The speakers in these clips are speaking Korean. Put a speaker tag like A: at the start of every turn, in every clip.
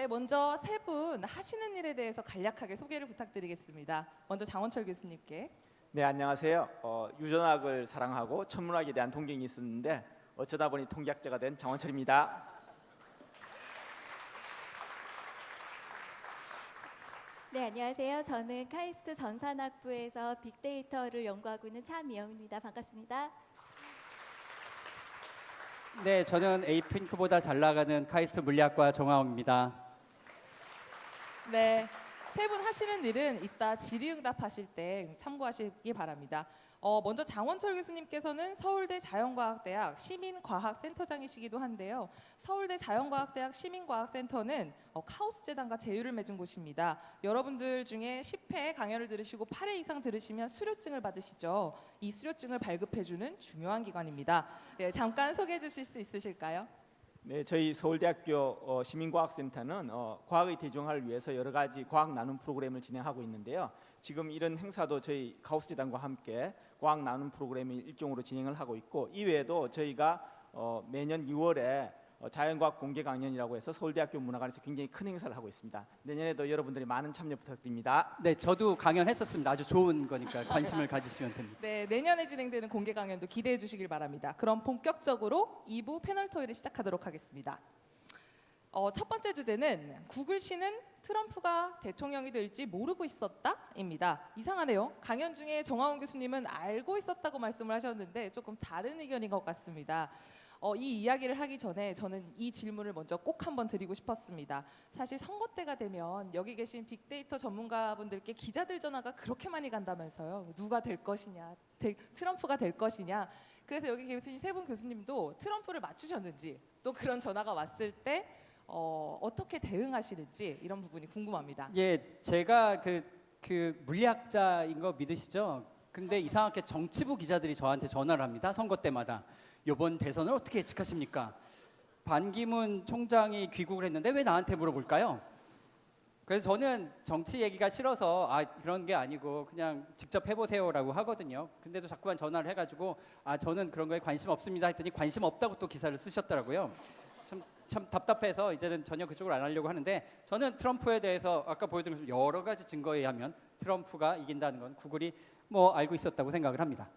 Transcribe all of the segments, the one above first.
A: 네, 먼저 세 분 하시는 일에 대해서 간략하게 소개를 부탁드리겠습니다. 먼저 장원철 교수님께.
B: 네, 안녕하세요. 유전학을 사랑하고 천문학에 대한 동경이 있었는데 어쩌다 보니 통계학자가 된 장원철입니다.
C: 네, 안녕하세요. 저는 카이스트 전산학부에서 빅데이터를 연구하고 있는 차미영입니다. 반갑습니다.
D: 네, 저는 에이핑크보다 잘 나가는 카이스트 물리학과 정하옥입니다.
A: 네, 세 분 하시는 일은 이따 질의응답 하실 때 참고하시기 바랍니다. 먼저 장원철 교수님께서는 서울대 자연과학대학 시민과학센터장이시기도 한데요. 서울대 자연과학대학 시민과학센터는 카오스재단과 제휴를 맺은 곳입니다. 여러분들 중에 10회 강연을 들으시고 8회 이상 들으시면 수료증을 받으시죠. 이 수료증을 발급해주는 중요한 기관입니다. 네, 잠깐 소개해 주실 수 있으실까요?
B: 네, 저희 서울대학교 시민과학센터는 과학의 대중화를 위해서 여러 가지 과학 나눔 프로그램을 진행하고 있는데요. 지금 이런 행사도 저희 카오스재단과 함께 과학 나눔 프로그램을 일종으로 진행을 하고 있고, 이외에도 저희가 매년 2월에 자연과학 공개 강연이라고 해서 서울대학교 문화관에서 굉장히 큰 행사를 하고 있습니다. 내년에도 여러분들이 많은 참여 부탁드립니다.
D: 네, 저도 강연했었습니다. 아주 좋은 거니까 관심을 가지시면 됩니다.
A: 네, 내년에 진행되는 공개 강연도 기대해 주시길 바랍니다. 그럼 본격적으로 2부 패널 토의를 시작하도록 하겠습니다. 첫 번째 주제는 구글씨는 트럼프가 대통령이 될지 모르고 있었다입니다. 이상하네요. 강연 중에 정하원 교수님은 알고 있었다고 말씀을 하셨는데 조금 다른 의견인 것 같습니다. 이 이야기를 하기 전에 저는 이 질문을 먼저 꼭 한번 드리고 싶었습니다. 사실 선거 때가 되면 여기 계신 빅데이터 전문가분들께 기자들 전화가 그렇게 많이 간다면서요. 누가 될 것이냐, 트럼프가 될 것이냐. 그래서 여기 계신 세 분 교수님도 트럼프를 맞추셨는지, 또 그런 전화가 왔을 때 어떻게 대응하시는지 이런 부분이 궁금합니다.
D: 예, 제가 그 물리학자인 거 믿으시죠? 근데 이상하게 정치부 기자들이 저한테 전화를 합니다. 선거 때마다. 이번 대선을 어떻게 예측하십니까? 반기문 총장이 귀국을 했는데 왜 나한테 물어볼까요? 그래서 저는 정치 얘기가 싫어서 그런 게 아니고 그냥 직접 해보세요라고 하거든요. 근데도 자꾸만 전화를 해가지고 저는 그런 거에 관심 없습니다 했더니 관심 없다고 또 기사를 쓰셨더라고요. 참 답답해서 이제는 전혀 그쪽으로 안 하려고 하는데, 저는 트럼프에 대해서 아까 보여드린 것처럼 여러 가지 증거에 의하면 트럼프가 이긴다는 건 구글이 알고 있었다고 생각을 합니다.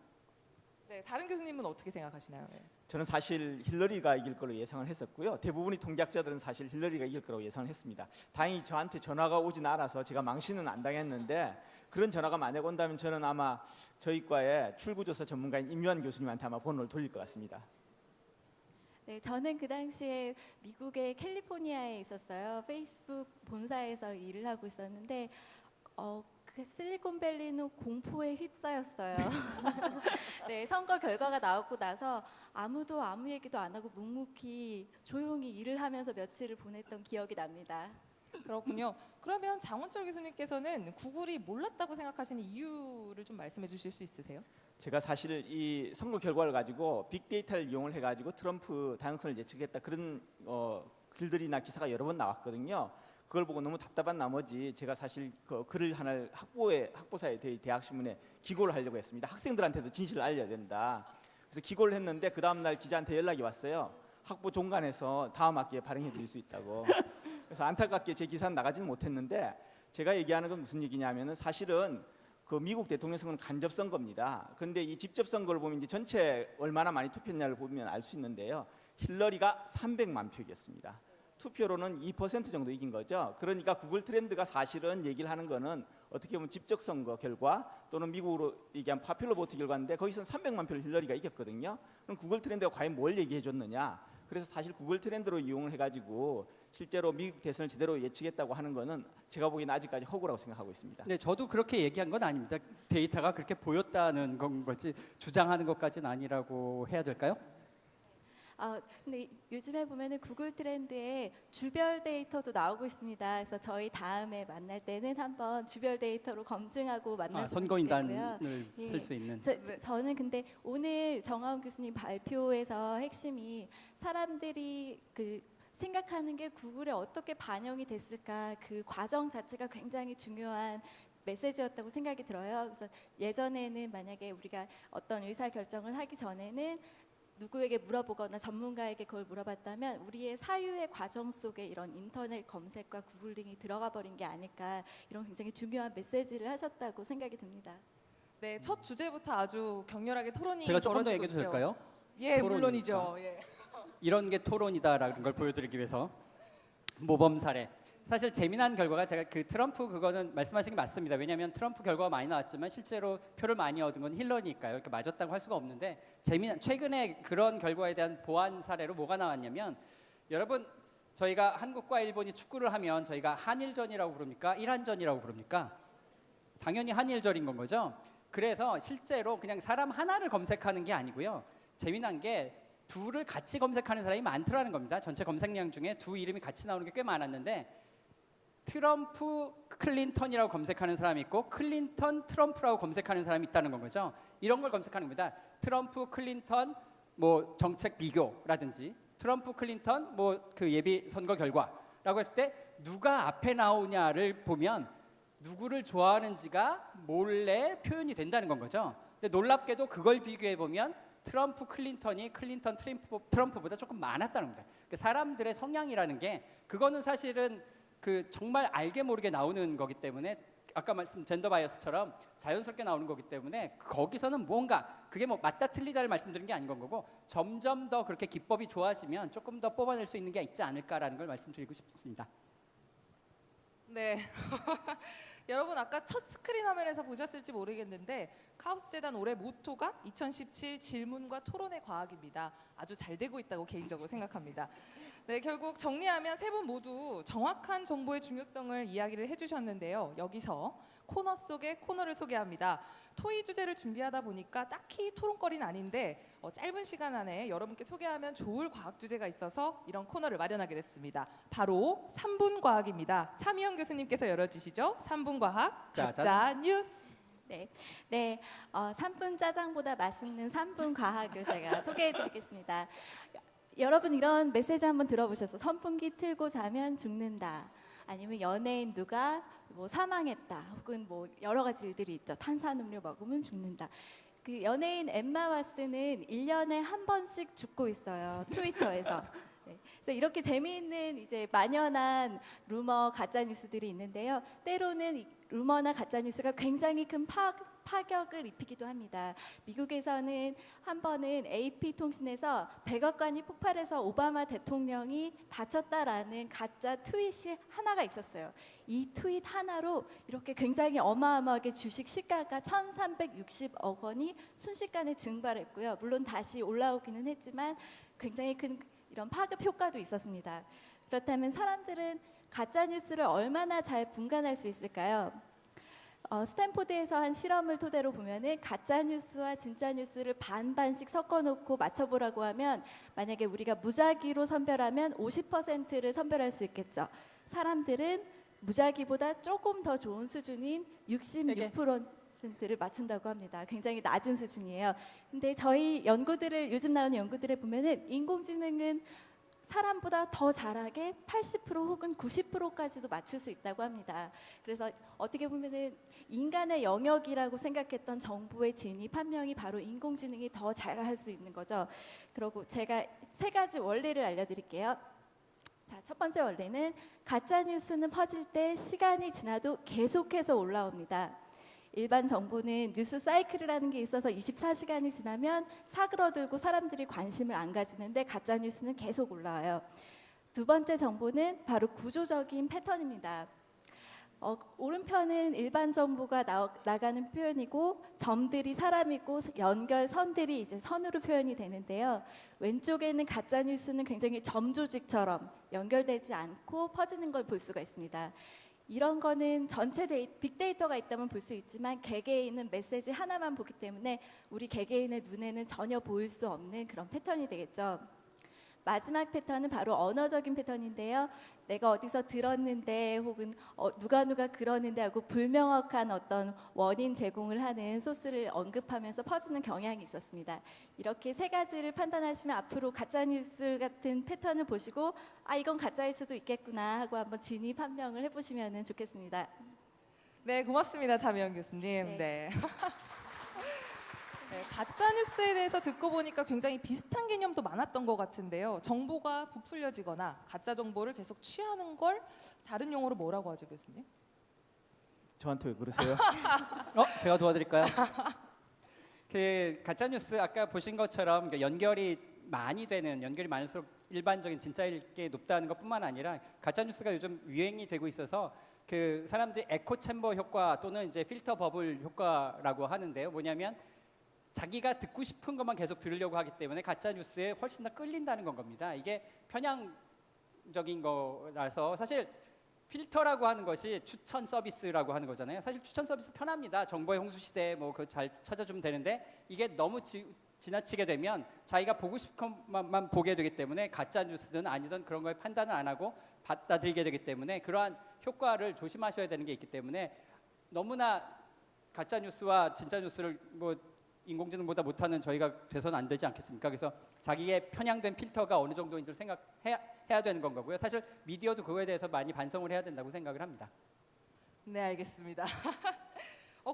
A: 네, 다른 교수님은 어떻게 생각하시나요? 네.
B: 저는 사실 힐러리가 이길 거로 예상을 했었고요. 대부분의 통계학자들은 사실 힐러리가 이길 거라고 예상을 했습니다. 다행히 저한테 전화가 오진 않아서 제가 망신은 안 당했는데, 그런 전화가 만약 온다면 저는 아마 저희 과의 출구조사 전문가인 임요한 교수님한테 아마 번호를 돌릴 것 같습니다.
C: 네, 저는 그 당시에 미국의 캘리포니아에 있었어요. 페이스북 본사에서 일을 하고 있었는데 그 실리콘밸리는 공포에 휩싸였어요. 네, 선거 결과가 나오고 나서 아무도 아무 얘기도 안 하고 묵묵히 조용히 일을 하면서 며칠을 보냈던 기억이 납니다.
A: 그렇군요. 그러면 장원철 교수님께서는 구글이 몰랐다고 생각하시는 이유를 좀 말씀해 주실 수 있으세요?
B: 제가 사실 이 선거 결과를 가지고 빅데이터를 이용을 해가지고 트럼프 당선을 예측했다, 그런 글들이나 기사가 여러 번 나왔거든요. 그걸 보고 너무 답답한 나머지 제가 사실 그 글을 하나를 학보사에 대학신문에 기고를 하려고 했습니다. 학생들한테도 진실을 알려야 된다. 그래서 기고를 했는데 그 다음 날 기자한테 연락이 왔어요. 학부 종관에서 다음 학기에 발행해 드릴 수 있다고. 그래서 안타깝게 제 기사는 나가지는 못했는데, 제가 얘기하는 건 무슨 얘기냐면은 사실은 그 미국 대통령 선거는 간접 선거입니다. 그런데 이 직접 선거를 보면 이제 전체 얼마나 많이 투표했냐를 보면 알 수 있는데요. 힐러리가 300만 표 이겼습니다. 투표로는 2% 정도 이긴 거죠. 그러니까 구글 트렌드가 사실은 얘기를 하는 거는 어떻게 보면 직접 선거 결과 또는 미국으로 얘기한 파퓰러 보트 결과인데, 거기서는 300만 표를 힐러리가 이겼거든요. 그럼 구글 트렌드가 과연 뭘 얘기해 줬느냐? 그래서 사실 구글 트렌드로 이용을 해가지고 실제로 미국 대선을 제대로 예측했다고 하는 거는 제가 보기에는 아직까지 허구라고 생각하고 있습니다.
D: 네, 저도 그렇게 얘기한 건 아닙니다. 데이터가 그렇게 보였다는 건 거지 주장하는 것까지는 아니라고 해야 될까요?
C: 근데 요즘에 보면은 구글 트렌드에 주별 데이터도 나오고 있습니다. 그래서 저희 다음에 만날 때는 한번 주별 데이터로 검증하고 만났으면 좋겠고요.
D: 선거인단을 쓸 수 있는.
C: 저는 근데 오늘 정하원 교수님 발표에서 핵심이 사람들이 생각하는 게 구글에 어떻게 반영이 됐을까, 그 과정 자체가 굉장히 중요한 메시지였다고 생각이 들어요. 그래서 예전에는 만약에 우리가 어떤 의사 결정을 하기 전에는 누구에게 물어보거나 전문가에게 그걸 물어봤다면 우리의 사유의 과정 속에 이런 인터넷 검색과 구글링이 들어가 버린 게 아닐까, 이런 굉장히 중요한 메시지를 하셨다고 생각이 듭니다.
A: 네, 첫 주제부터 아주 격렬하게 토론이
D: 제가 조금 더
A: 벌어지고
D: 얘기해도
A: 있죠.
D: 될까요?
A: 예,
D: 토론이니까.
A: 물론이죠. 예.
D: 이런 게 토론이다라는 걸 보여드리기 위해서 모범 사례. 사실 재미난 결과가 제가 그 트럼프 그거는 말씀하신 게 맞습니다. 왜냐하면 트럼프 결과가 많이 나왔지만 실제로 표를 많이 얻은 건 힐러니까요. 이렇게 맞았다고 할 수가 없는데 재미난 최근에 그런 결과에 대한 보완 사례로 뭐가 나왔냐면 여러분 저희가 한국과 일본이 축구를 하면 저희가 한일전이라고 부릅니까? 일한전이라고 부릅니까? 당연히 한일전인 건 거죠. 그래서 실제로 그냥 사람 하나를 검색하는 게 아니고요. 재미난 게 둘을 같이 검색하는 사람이 많더라는 겁니다. 전체 검색량 중에 두 이름이 같이 나오는 게 꽤 많았는데 트럼프 클린턴이라고 검색하는 사람이 있고 클린턴 트럼프라고 검색하는 사람이 있다는 건 거죠. 이런 걸 검색하는 겁니다. 트럼프 클린턴 뭐 정책 비교라든지 트럼프 클린턴 뭐 그 예비 선거 결과라고 했을 때 누가 앞에 나오냐를 보면 누구를 좋아하는지가 몰래 표현이 된다는 건 거죠. 근데 놀랍게도 그걸 비교해 보면 트럼프 클린턴이 클린턴 트럼프보다 조금 많았다는 겁니다. 그 사람들의 성향이라는 게 그거는 사실은 그 정말 알게 모르게 나오는 거기 때문에 아까 말씀 젠더 바이어스처럼 자연스럽게 나오는 거기 때문에 거기서는 뭔가 그게 뭐 맞다 틀리다를 말씀드린 게 아닌 건 거고 점점 더 그렇게 기법이 좋아지면 조금 더 뽑아낼 수 있는 게 있지 않을까라는 걸 말씀드리고 싶습니다.
A: 네. 여러분 아까 첫 스크린 화면에서 보셨을지 모르겠는데 카오스 재단 올해 모토가 2017 질문과 토론의 과학입니다. 아주 잘 되고 있다고 개인적으로 생각합니다. 네, 결국 정리하면 세 분 모두 정확한 정보의 중요성을 이야기를 해주셨는데요. 여기서 코너 속의 코너를 소개합니다. 토의 주제를 준비하다 보니까 딱히 토론거리는 아닌데 짧은 시간 안에 여러분께 소개하면 좋을 과학 주제가 있어서 이런 코너를 마련하게 됐습니다. 바로 3분 과학입니다. 차미영 교수님께서 열어주시죠. 3분 과학 가짜 뉴스.
C: 네, 3분 짜장보다 맛있는 3분 과학을 제가 소개해드리겠습니다. 여러분 이런 메시지 한번 들어보셨어? 선풍기 틀고 자면 죽는다. 아니면 연예인 누가 뭐 사망했다. 혹은 뭐 여러 가지 일들이 있죠. 탄산음료 먹으면 죽는다. 그 연예인 엠마 왓슨은 1년에 한 번씩 죽고 있어요. 트위터에서. 네. 그래서 이렇게 재미있는 이제 만연한 루머 가짜 뉴스들이 있는데요. 때로는 이 루머나 가짜 뉴스가 굉장히 큰 파격을 입히기도 합니다. 미국에서는 한 번은 AP 통신에서 백악관이 폭발해서 오바마 대통령이 다쳤다라는 가짜 트윗이 하나가 있었어요. 이 트윗 하나로 이렇게 굉장히 어마어마하게 주식 시가가 1,360억 원이 순식간에 증발했고요. 물론 다시 올라오기는 했지만 굉장히 큰 이런 파급 효과도 있었습니다. 그렇다면 사람들은 가짜 뉴스를 얼마나 잘 분간할 수 있을까요? 스탠포드에서 한 실험을 토대로 보면은 가짜 뉴스와 진짜 뉴스를 반반씩 섞어놓고 맞춰보라고 하면 만약에 우리가 무작위로 선별하면 50%를 선별할 수 있겠죠. 사람들은 무작위보다 조금 더 좋은 수준인 66%를 맞춘다고 합니다. 굉장히 낮은 수준이에요. 근데 저희 연구들을 요즘 나오는 연구들을 보면은 인공지능은 사람보다 더 잘하게 80% 혹은 90%까지도 맞출 수 있다고 합니다. 그래서 어떻게 보면은 인간의 영역이라고 생각했던 정보의 진입 판명이 바로 인공지능이 더 잘할 수 있는 거죠. 그리고 제가 세 가지 원리를 알려드릴게요. 자, 첫 번째 원리는 가짜 뉴스는 퍼질 때 시간이 지나도 계속해서 올라옵니다. 일반 정보는 뉴스 사이클이라는 게 있어서 24시간이 지나면 사그러들고 사람들이 관심을 안 가지는데 가짜 뉴스는 계속 올라와요. 두 번째 정보는 바로 구조적인 패턴입니다. 오른편은 일반 정보가 나가는 표현이고 점들이 사람이고 연결선들이 이제 선으로 표현이 되는데요. 왼쪽에는 가짜 뉴스는 굉장히 점 조직처럼 연결되지 않고 퍼지는 걸 볼 수가 있습니다. 이런 거는 전체 빅데이터가 있다면 볼 수 있지만 개개인은 메시지 하나만 보기 때문에 우리 개개인의 눈에는 전혀 보일 수 없는 그런 패턴이 되겠죠. 마지막 패턴은 바로 언어적인 패턴인데요. 내가 어디서 들었는데 혹은 누가 그러는데 하고 불명확한 어떤 원인 제공을 하는 소스를 언급하면서 퍼지는 경향이 있었습니다. 이렇게 세 가지를 판단하시면 앞으로 가짜뉴스 같은 패턴을 보시고 이건 가짜일 수도 있겠구나 하고 한번 진위 판명을 해보시면 좋겠습니다.
A: 네, 고맙습니다. 차미영 교수님.
C: 네.
A: 네. 네, 가짜 뉴스에 대해서 듣고 보니까 굉장히 비슷한 개념도 많았던 것 같은데요. 정보가 부풀려지거나 가짜 정보를 계속 취하는 걸 다른 용어로 뭐라고 하죠, 교수님?
B: 저한테 왜 그러세요?
D: 제가 도와드릴까요? 그 가짜 뉴스 아까 보신 것처럼 연결이 많을수록 일반적인 진짜일 게 높다는 것뿐만 아니라 가짜 뉴스가 요즘 유행이 되고 있어서 그 사람들이 에코 챔버 효과 또는 이제 필터 버블 효과라고 하는데요. 뭐냐면 자기가 듣고 싶은 것만 계속 들으려고 하기 때문에 가짜 뉴스에 훨씬 더 끌린다는 건 겁니다. 이게 편향적인 거라서 사실 필터라고 하는 것이 추천 서비스라고 하는 거잖아요. 사실 추천 서비스 편합니다. 정보의 홍수 시대에 뭐 그 잘 찾아주면 되는데 이게 너무 지나치게 되면 자기가 보고 싶은 것만 보게 되기 때문에 가짜 뉴스든 아니든 그런 거에 판단을 안 하고 받아들이게 되기 때문에 그러한 효과를 조심하셔야 되는 게 있기 때문에 너무나 가짜 뉴스와 진짜 뉴스를 뭐 인공지능보다 못하는 저희가 돼서는 안 되지 않겠습니까? 그래서 자기의 편향된 필터가 어느 정도인지를 생각해야 되는 건 거고요. 사실 미디어도 그거에 대해서 많이 반성을 해야 된다고 생각을 합니다.
A: 네, 알겠습니다.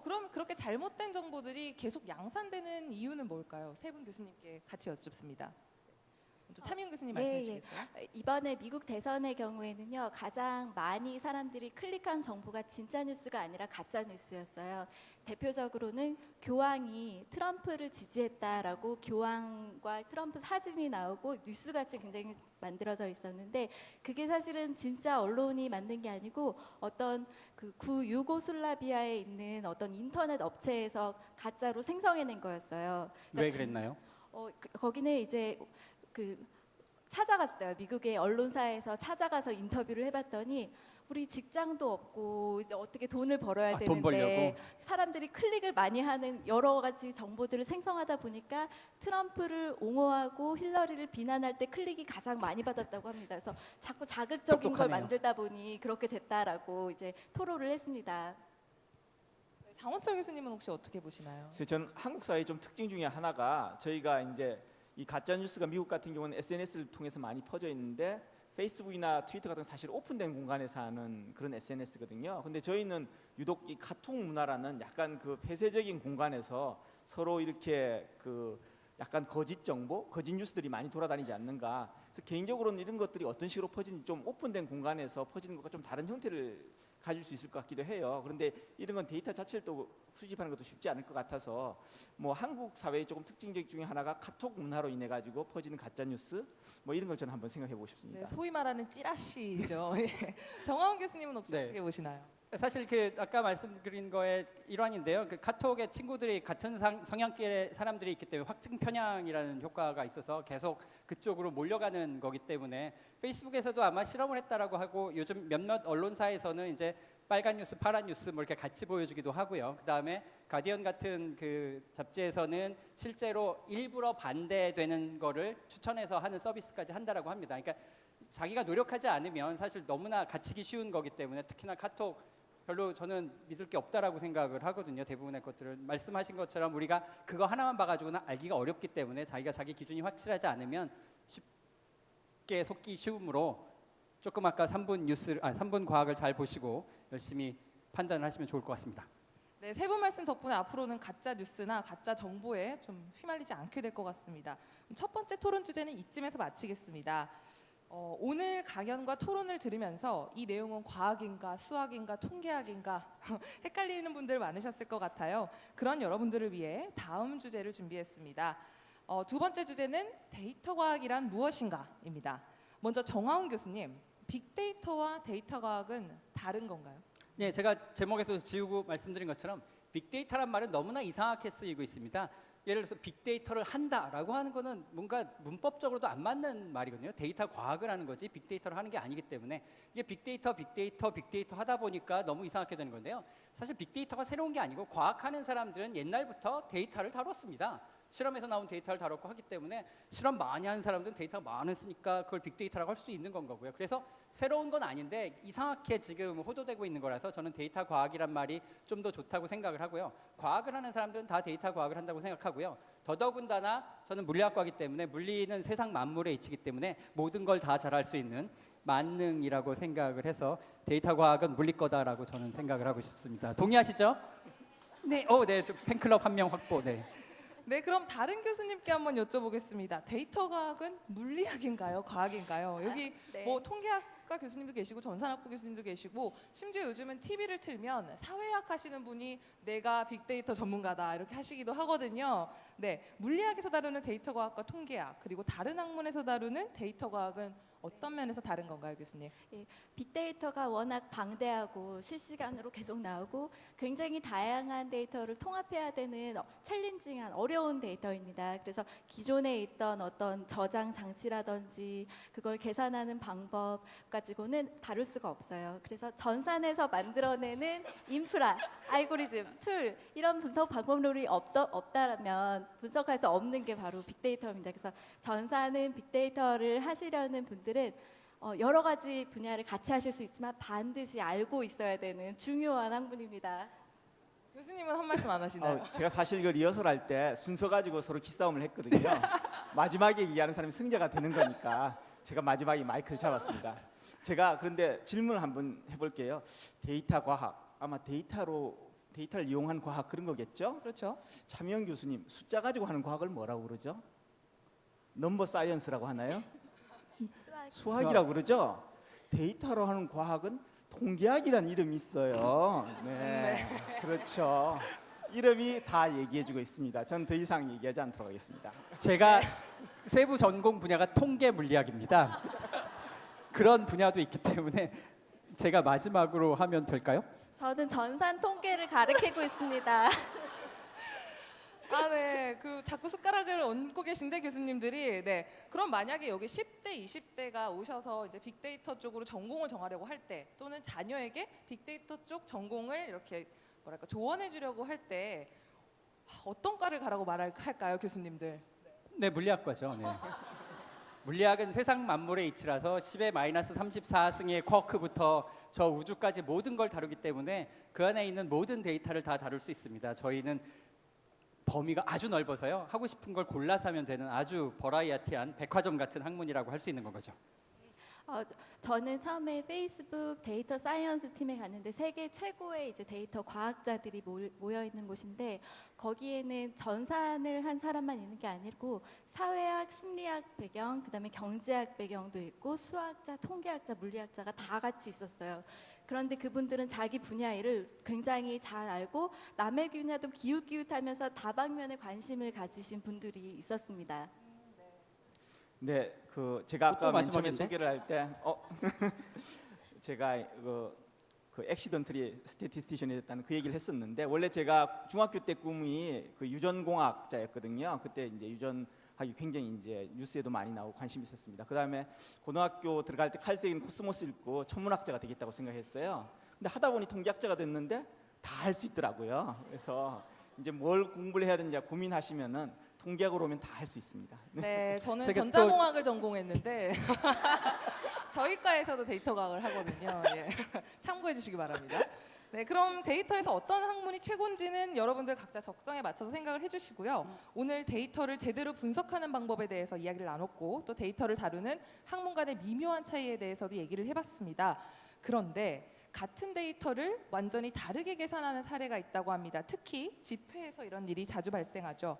A: 그럼 그렇게 잘못된 정보들이 계속 양산되는 이유는 뭘까요? 세 분 교수님께 같이 여쭙습니다. 먼저 차미운 교수님 말씀해 주시겠어요?
C: 이번에 미국 대선의 경우에는요, 가장 많이 사람들이 클릭한 정보가 진짜 뉴스가 아니라 가짜 뉴스였어요. 대표적으로는 교황이 트럼프를 지지했다라고 교황과 트럼프 사진이 나오고 뉴스같이 굉장히 만들어져 있었는데 그게 사실은 진짜 언론이 만든 게 아니고 어떤 그 구유고슬라비아에 있는 어떤 인터넷 업체에서 가짜로 생성해낸 거였어요.
D: 왜 그랬나요?
C: 거기는 이제 찾아갔어요. 미국의 언론사에서 찾아가서 인터뷰를 해봤더니 우리 직장도 없고 이제 어떻게 돈을 벌어야
D: 돈 벌려고?
C: 되는데 사람들이 클릭을 많이 하는 여러 가지 정보들을 생성하다 보니까 트럼프를 옹호하고 힐러리를 비난할 때 클릭이 가장 많이 받았다고 합니다. 그래서 자꾸 자극적인 걸
D: 똑똑하네요.
C: 만들다 보니 그렇게 됐다라고 이제 토로를 했습니다.
A: 장원철 교수님은 혹시 어떻게 보시나요?
B: 그래서 저는 한국 사회의 좀 특징 중에 하나가 저희가 이제 이 가짜 뉴스가 미국 같은 경우는 SNS를 통해서 많이 퍼져 있는데 페이스북이나 트위터 같은 사실 오픈된 공간에서 하는 그런 SNS거든요. 근데 저희는 유독 이 카톡 문화라는 약간 그 폐쇄적인 공간에서 서로 이렇게 그 약간 거짓 정보, 거짓 뉴스들이 많이 돌아다니지 않는가. 그래서 개인적으로는 이런 것들이 어떤 식으로 퍼지는지 좀 오픈된 공간에서 퍼지는 것과 좀 다른 형태를 가질 수 있을 것 같기도 해요. 그런데 이런 건 데이터 자체를 또 수집하는 것도 쉽지 않을 것 같아서 뭐 한국 사회의 조금 특징적 중에 하나가 카톡 문화로 인해 가지고 퍼지는 가짜 뉴스 뭐 이런 걸 저는 한번 생각해 보고 싶습니다.
A: 네, 소위 말하는 찌라시죠. 예. 정하원 교수님은 혹시
D: 네.
A: 어떻게 보시나요?
D: 사실 그 아까 말씀드린 거의 일환인데요. 그 카톡의 친구들이 같은 성향끼의 사람들이 있기 때문에 확증 편향이라는 효과가 있어서 계속 그쪽으로 몰려가는 거기 때문에 페이스북에서도 아마 실험을 했다라고 하고 요즘 몇몇 언론사에서는 이제 빨간 뉴스, 파란 뉴스 뭐 이렇게 같이 보여주기도 하고요. 그 다음에 가디언 같은 그 잡지에서는 실제로 일부러 반대되는 거를 추천해서 하는 서비스까지 한다라고 합니다. 그러니까 자기가 노력하지 않으면 사실 너무나 갇히기 쉬운 거기 때문에 특히나 카톡 별로 저는 믿을 게 없다라고 생각을 하거든요. 대부분의 것들은 말씀하신 것처럼 우리가 그거 하나만 봐가지고는 알기가 어렵기 때문에 자기가 자기 기준이 확실하지 않으면 쉽게 속기 쉬우므로 조금 아까 3분 과학을 잘 보시고 열심히 판단을 하시면 좋을 것 같습니다.
A: 네, 세 분 말씀 덕분에 앞으로는 가짜 뉴스나 가짜 정보에 좀 휘말리지 않게 될 것 같습니다. 첫 번째 토론 주제는 이쯤에서 마치겠습니다. 오늘 강연과 토론을 들으면서 이 내용은 과학인가 수학인가 통계학인가 헷갈리는 분들 많으셨을 것 같아요. 그런 여러분들을 위해 다음 주제를 준비했습니다. 두 번째 주제는 데이터 과학이란 무엇인가입니다. 먼저 정하운 교수님, 빅데이터와 데이터 과학은 다른 건가요?
D: 네, 제가 제목에서 지우고 말씀드린 것처럼 빅데이터란 말은 너무나 이상하게 쓰이고 있습니다. 예를 들어서 빅데이터를 한다라고 하는 거는 뭔가 문법적으로도 안 맞는 말이거든요. 데이터 과학을 하는 거지 빅데이터를 하는 게 아니기 때문에 이게 빅데이터 하다 보니까 너무 이상하게 되는 건데요. 사실 빅데이터가 새로운 게 아니고 과학하는 사람들은 옛날부터 데이터를 다뤘습니다. 실험에서 나온 데이터를 다뤘고 하기 때문에 실험 많이 하는 사람들은 데이터가 많으니까 그걸 빅데이터라고 할 수 있는 건 거고요. 그래서 새로운 건 아닌데 이상하게 지금 호도되고 있는 거라서 저는 데이터 과학이란 말이 좀 더 좋다고 생각을 하고요. 과학을 하는 사람들은 다 데이터 과학을 한다고 생각하고요. 더더군다나 저는 물리학과이기 때문에 물리는 세상 만물에 이치기 때문에 모든 걸 다 잘할 수 있는 만능이라고 생각을 해서 데이터 과학은 물리 거다라고 저는 생각을 하고 싶습니다. 동의하시죠? 네, 네, 팬클럽 한 명 확보. 네.
A: 네, 그럼 다른 교수님께 한번 여쭤보겠습니다. 데이터 과학은 물리학인가요? 과학인가요? 여기
C: 네.
A: 뭐 통계학과 교수님도 계시고 전산학부 교수님도 계시고 심지어 요즘은 TV를 틀면 사회학 하시는 분이 내가 빅데이터 전문가다 이렇게 하시기도 하거든요. 네, 물리학에서 다루는 데이터 과학과 통계학 그리고 다른 학문에서 다루는 데이터 과학은 어떤 면에서 다른 건가요, 교수님?
C: 빅데이터가 워낙 방대하고 실시간으로 계속 나오고 굉장히 다양한 데이터를 통합해야 되는 챌린징한 어려운 데이터입니다. 그래서 기존에 있던 어떤 저장 장치라든지 그걸 계산하는 방법 가지고는 다룰 수가 없어요. 그래서 전산에서 만들어내는 인프라, 알고리즘, 툴 이런 분석 방법론이 없다면 분석할 수 없는 게 바로 빅데이터입니다. 그래서 전산은 빅데이터를 하시려는 분들은 여러 가지 분야를 같이 하실 수 있지만 반드시 알고 있어야 되는 중요한 학문입니다.
A: 교수님은 한 말씀 안 하시나요?
B: 제가 사실 그 리허설 할 때 순서 가지고 서로 기싸움을 했거든요. 마지막에 얘기하는 사람이 승자가 되는 거니까 제가 마지막에 마이크를 잡았습니다. 제가 그런데 질문을 한번 해볼게요. 데이터 과학, 아마 데이터를 이용한 과학 그런 거겠죠?
A: 그렇죠.
B: 차미영 교수님, 숫자 가지고 하는 과학을 뭐라고 그러죠? 넘버 사이언스라고 하나요? 수학이라고 그러죠? 데이터로 하는 과학은 통계학이라는 이름이 있어요. 네, 그렇죠. 이름이 다 얘기해주고 있습니다. 전 더 이상 얘기하지 않도록 하겠습니다.
D: 제가 세부 전공 분야가 통계 물리학입니다. 그런 분야도 있기 때문에 제가 마지막으로 하면 될까요?
C: 저는 전산 통계를 가르치고 있습니다.
A: 아, 네. 그 자꾸 숟가락을 얹고 계신데 교수님들이 네. 그럼 만약에 여기 10대, 20대가 오셔서 이제 빅데이터 쪽으로 전공을 정하려고 할 때 또는 자녀에게 빅데이터 쪽 전공을 이렇게 뭐랄까 조언해 주려고 할 때 어떤 과를 가라고 말할까요, 교수님들?
D: 네, 물리학과죠. 네. 물리학은 세상 만물의 이치라서 10의 마이너스 34승의 쿼크부터 저 우주까지 모든 걸 다루기 때문에 그 안에 있는 모든 데이터를 다 다룰 수 있습니다. 저희는 범위가 아주 넓어서요. 하고 싶은 걸 골라서 하면 되는 아주 버라이어티한 백화점 같은 학문이라고 할 수 있는 거죠.
C: 저는 처음에 페이스북 데이터 사이언스 팀에 갔는데 세계 최고의 이제 데이터 과학자들이 모여 있는 곳인데 거기에는 전산을 한 사람만 있는 게 아니고 사회학, 심리학 배경, 그다음에 경제학 배경도 있고 수학자, 통계학자, 물리학자가 다 같이 있었어요. 그런데 그분들은 자기 분야를 굉장히 잘 알고 남의 분야도 기웃기웃하면서 다방면에 관심을 가지신 분들이 있었습니다.
B: 네, 그 제가 아까 맨 처음에
D: 마지막인데?
B: 소개를 할 때 제가 그 액시던트리 스태티스티션이 됐다는 그 얘기를 했었는데 원래 제가 중학교 때 꿈이 그 유전공학자였거든요. 그때 이제 유전학이 굉장히 이제 뉴스에도 많이 나오고 관심이 있었습니다. 그다음에 고등학교 들어갈 때 칼색인 코스모스 읽고 천문학자가 되겠다고 생각했어요. 근데 하다 보니 통계학자가 됐는데 다 할 수 있더라고요. 그래서 이제 뭘 공부를 해야 되는지 고민하시면은 통계학으로 오면 다 할 수 있습니다.
A: 네, 저는
D: 제가
A: 전자공학을 전공했는데 저희 과에서도 데이터 과학을 하거든요. 예. 참고해 주시기 바랍니다. 네, 그럼 데이터에서 어떤 학문이 최고인지는 여러분들 각자 적성에 맞춰서 생각을 해주시고요. 오늘 데이터를 제대로 분석하는 방법에 대해서 이야기를 나눴고 또 데이터를 다루는 학문 간의 미묘한 차이에 대해서도 얘기를 해봤습니다. 그런데 같은 데이터를 완전히 다르게 계산하는 사례가 있다고 합니다. 특히 집회에서 이런 일이 자주 발생하죠.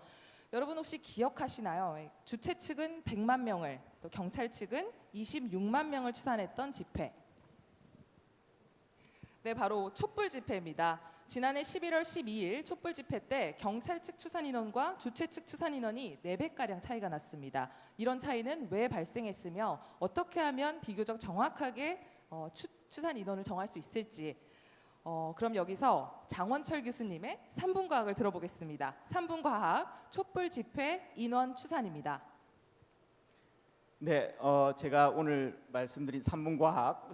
A: 여러분 혹시 기억하시나요? 주최 측은 100만 명을 또 경찰 측은 26만 명을 추산했던 집회. 네, 바로 촛불 집회입니다. 지난해 11월 12일 촛불 집회 때 경찰 측 추산 인원과 주최 측 추산 인원이 4배가량 차이가 났습니다. 이런 차이는 왜 발생했으며 어떻게 하면 비교적 정확하게 추산 인원을 정할 수 있을지 그럼 여기서 장원철 교수님의 3분 과학을 들어보겠습니다. 3분 과학 촛불 집회 인원 추산입니다.
B: 네, 제가 오늘 말씀드린 3분 과학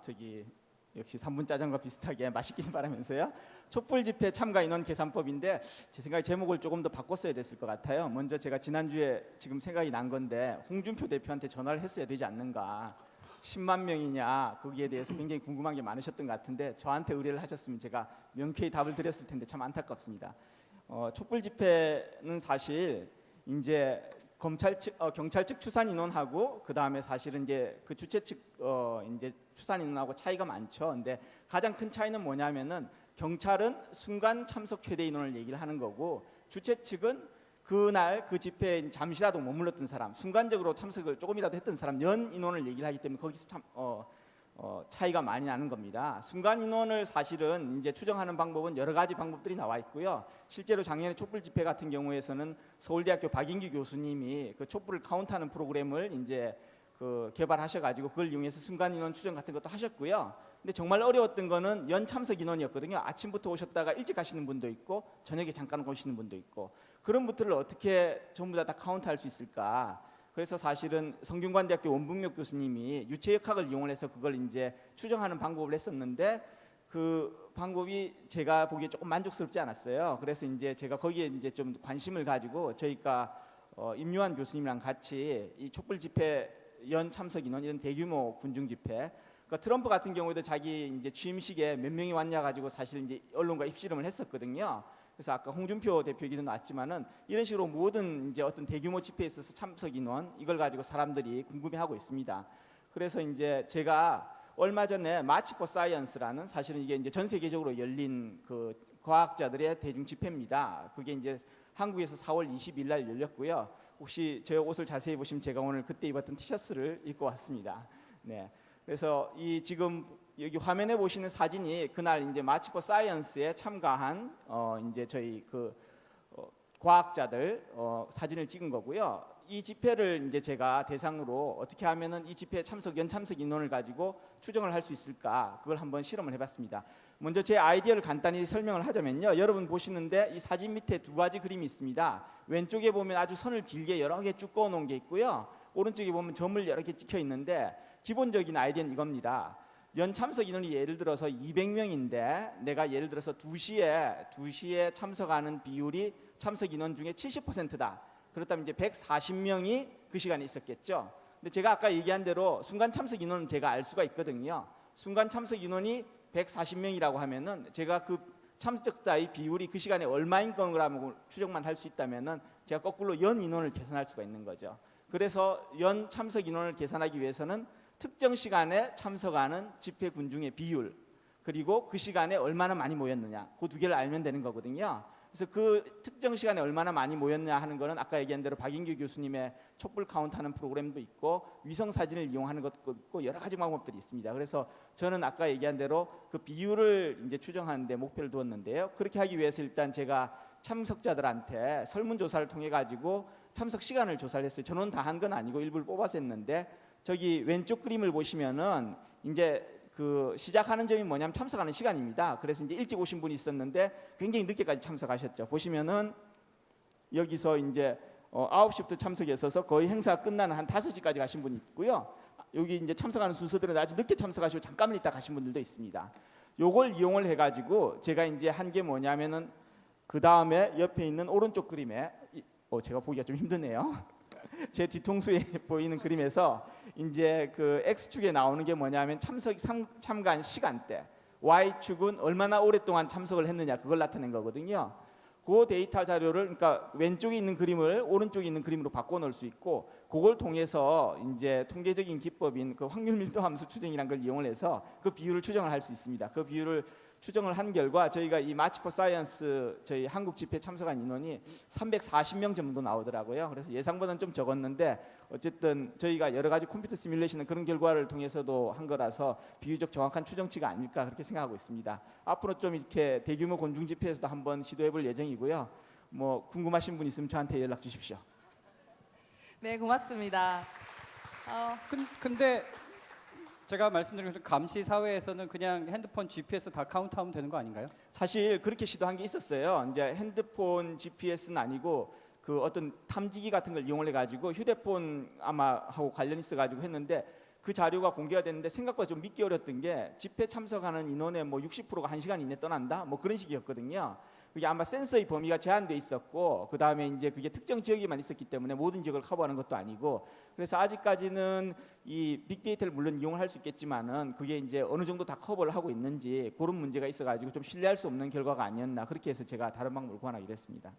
B: 역시 3분 짜장과 비슷하게 맛있길 바라면서요. 촛불 집회 참가 인원 계산법인데 제 생각에 제목을 조금 더 바꿨어야 됐을 것 같아요. 먼저 제가 지난주에 지금 생각이 난 건데 홍준표 대표한테 전화를 했어야 되지 않는가. 10만 명이냐 거기에 대해서 굉장히 궁금한 게 많으셨던 것 같은데 저한테 의뢰를 하셨으면 제가 명쾌히 답을 드렸을 텐데 참 안타깝습니다. 촛불 집회는 사실 이제 경찰 측 추산 인원하고 그 다음에 사실은 이제 그 주최 측 이제 추산 인원하고 차이가 많죠. 근데 가장 큰 차이는 뭐냐면은 경찰은 순간 참석 최대 인원을 얘기를 하는 거고 주최 측은 그날 그 집회에 잠시라도 머물렀던 사람, 순간적으로 참석을 조금이라도 했던 사람 연 인원을 얘기를 하기 때문에 거기서 참 차이가 많이 나는 겁니다. 순간 인원을 사실은 이제 추정하는 방법은 여러 가지 방법들이 나와 있고요. 실제로 작년에 촛불 집회 같은 경우에서는 서울대학교 박인규 교수님이 그 촛불을 카운트하는 프로그램을 이제 그 개발하셔가지고 그걸 이용해서 순간 인원 추정 같은 것도 하셨고요. 근데 정말 어려웠던 거는 연 참석 인원이었거든요. 아침부터 오셨다가 일찍 가시는 분도 있고 저녁에 잠깐 오시는 분도 있고 그런 분들을 어떻게 전부 다 카운트할 수 있을까? 그래서 사실은 성균관대학교 원북록 교수님이 유체역학을 이용해서 그걸 이제 추정하는 방법을 했었는데 그 방법이 제가 보기에 조금 만족스럽지 않았어요. 그래서 이제 제가 거기에 이제 좀 관심을 가지고 저희가 임요한 교수님이랑 같이 이 촛불 집회 연 참석 인원 이런 대규모 군중 집회, 그러니까 트럼프 같은 경우에도 자기 이제 취임식에 몇 명이 왔냐 가지고 사실 이제 언론과 입씨름을 했었거든요. 그래서 아까 홍준표 대표 얘기도 나왔지만은 이런 식으로 모든 이제 어떤 대규모 집회에 있어서 참석 인원 이걸 가지고 사람들이 궁금해하고 있습니다. 그래서 이제 제가 얼마 전에 마치 포 사이언스라는 사실은 이게 이제 전 세계적으로 열린 그 과학자들의 대중 집회입니다. 그게 이제 한국에서 4월 20일 날 열렸고요. 혹시 제 옷을 자세히 보시면 제가 오늘 그때 입었던 티셔츠를 입고 왔습니다. 네. 그래서 이 지금 여기 화면에 보시는 사진이 그날 이제 마치 포 사이언스에 참가한 이제 저희 그 과학자들 사진을 찍은 거고요. 이 집회를 이제 제가 대상으로 어떻게 하면은 이 집회 참석 연참석 인원을 가지고 추정을 할 수 있을까 그걸 한번 실험을 해봤습니다. 먼저 제 아이디어를 간단히 설명을 하자면요. 여러분 보시는데 이 사진 밑에 두 가지 그림이 있습니다. 왼쪽에 보면 아주 선을 길게 여러 개 쭉 그어놓은 게 있고요. 오른쪽에 보면 점을 여러 개 찍혀 있는데 기본적인 아이디어는 이겁니다. 연 참석 인원이 예를 들어서 200명인데 내가 예를 들어서 2시에 참석하는 비율이 참석 인원 중에 70%다. 그렇다면 이제 140명이 그 시간에 있었겠죠. 근데 제가 아까 얘기한 대로 순간 참석 인원은 제가 알 수가 있거든요. 순간 참석 인원이 140명이라고 하면은 제가 그 참석자의 비율이 그 시간에 얼마인 거라고 추정만 할 수 있다면은 제가 거꾸로 연 인원을 계산할 수가 있는 거죠. 그래서 연 참석 인원을 계산하기 위해서는 특정 시간에 참석하는 집회 군중의 비율 그리고 그 시간에 얼마나 많이 모였느냐 그 두 개를 알면 되는 거거든요. 그래서 그 특정 시간에 얼마나 많이 모였냐 하는 거는 아까 얘기한 대로 박인규 교수님의 촛불 카운트하는 프로그램도 있고 위성 사진을 이용하는 것도 있고 여러 가지 방법들이 있습니다. 그래서 저는 아까 얘기한 대로 그 비율을 이제 추정하는데 목표를 두었는데요. 그렇게 하기 위해서 일단 제가 참석자들한테 설문조사를 통해 가지고 참석 시간을 조사를 했어요. 저는 다 한 건 아니고 일부를 뽑아서 했는데 저기 왼쪽 그림을 보시면은 이제 그 시작하는 점이 뭐냐면 참석하는 시간입니다. 그래서 이제 일찍 오신 분이 있었는데 굉장히 늦게까지 참석하셨죠. 보시면은 여기서 이제 9시부터 참석했어서 거의 행사 끝나는 한 5시까지 가신 분이 있고요. 여기 이제 참석하는 순서들은 아주 늦게 참석하시고 잠깐만 있다 가신 분들도 있습니다. 요걸 이용을 해가지고 제가 이제 한 게 뭐냐면은 그 다음에 옆에 있는 오른쪽 그림에 제가 보기가 좀 힘드네요. 제 뒤통수에 보이는 그림에서 이제 그 X축에 나오는 게 뭐냐면 참가한 시간대, Y축은 얼마나 오랫동안 참석을 했느냐 그걸 나타낸 거거든요. 그 데이터 자료를 그러니까 왼쪽에 있는 그림을 오른쪽에 있는 그림으로 바꿔 놓을 수 있고 그걸 통해서 이제 통계적인 기법인 그 확률 밀도 함수 추정이라는 걸 이용을 해서 그 비율을 추정을 할 수 있습니다. 그 비율을 추정을 한 결과 저희가 이 마치 포 사이언스 저희 한국 집회 참석한 인원이 340명 정도 나오더라고요. 그래서 예상보다는 좀 적었는데 어쨌든 저희가 여러 가지 컴퓨터 시뮬레이션은 그런 결과를 통해서도 한 거라서 비교적 정확한 추정치가 아닐까 그렇게 생각하고 있습니다. 앞으로 좀 이렇게 대규모 군중 집회에서도 한번 시도해볼 예정이고요. 뭐 궁금하신 분 있으면 저한테 연락 주십시오.
A: 네, 고맙습니다.
D: 근데 제가 말씀드린 것처럼 감시 사회에서는 그냥 핸드폰 GPS 다 카운트하면 되는 거 아닌가요?
B: 사실 그렇게 시도한 게 있었어요. 이제 핸드폰 GPS는 아니고 그 어떤 탐지기 같은 걸 이용을 해가지고 휴대폰 아마 하고 관련 있어가지고 했는데 그 자료가 공개가 됐는데 생각보다 좀 믿기 어렸던 게 집회 참석하는 인원의 뭐 60%가 1시간 이내 떠난다 뭐 그런 식이었거든요. 그게 아마 센서의 범위가 제한돼 있었고 그 다음에 이제 그게 특정 지역에만 있었기 때문에 모든 지역을 커버하는 것도 아니고 그래서 아직까지는 이 빅데이터를 물론 이용을 할 수 있겠지만은 그게 이제 어느 정도 다 커버를 하고 있는지 그런 문제가 있어가지고 좀 신뢰할 수 없는 결과가 아니었나 그렇게 해서 제가 다른 방법을 구하기로 했습니다.